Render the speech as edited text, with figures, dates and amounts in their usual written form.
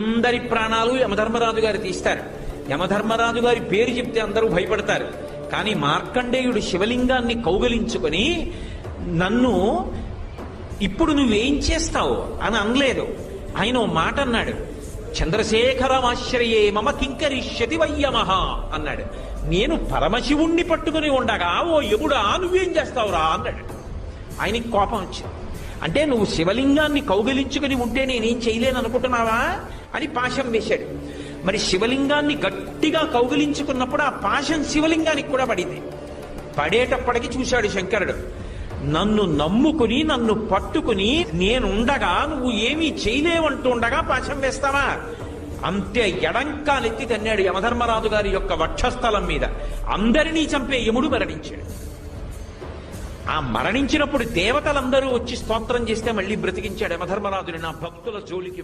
అందరి ప్రాణాలు యమధర్మరాజు గారు తీస్తారు. యమధర్మరాజు గారి పేరు చెప్తే అందరూ భయపడతారు. కానీ మార్కండేయుడు శివలింగాన్ని కౌగలించుకొని నన్ను ఇప్పుడు నువ్వేం చేస్తావు అని అనలేదు. ఆయన ఓ మాట అన్నాడు, చంద్రశేఖరమాశ్రయే మమ కింకరిష్యతి వయ్యమహ అన్నాడు. నేను పరమశివుణ్ణి పట్టుకుని ఉండగా ఓ యముడా నువ్వేం చేస్తావురా అన్నాడు. ఆయనకి కోపం వచ్చింది. అంటే నువ్వు శివలింగాన్ని కౌగిలించుకుని ఉంటే నేనేం చేయలేను అనుకుంటున్నావా అని పాశం వేశాడు. మరి శివలింగాన్ని గట్టిగా కౌగిలించుకున్నప్పుడు ఆ పాశం శివలింగానికి కూడా పడింది. పడేటప్పటికి చూశాడు శంకరుడు, నన్ను నమ్ముకుని నన్ను పట్టుకుని నేనుండగా నువ్వు ఏమీ చేయలేవంటుండగా పాశం వేస్తావా? అంతే ఎడంకాలెత్తి తన్నాడు యమధర్మరాజు గారి యొక్క వక్షస్థలం మీద. అందరినీ చంపే యముడు మరణించాడు. ఆ మరణించినప్పుడు దేవతలందరూ వచ్చి స్తోత్రం చేస్తే మళ్ళీ బ్రతికించాడు యమధర్మరాజుని. నా భక్తుల జోలికి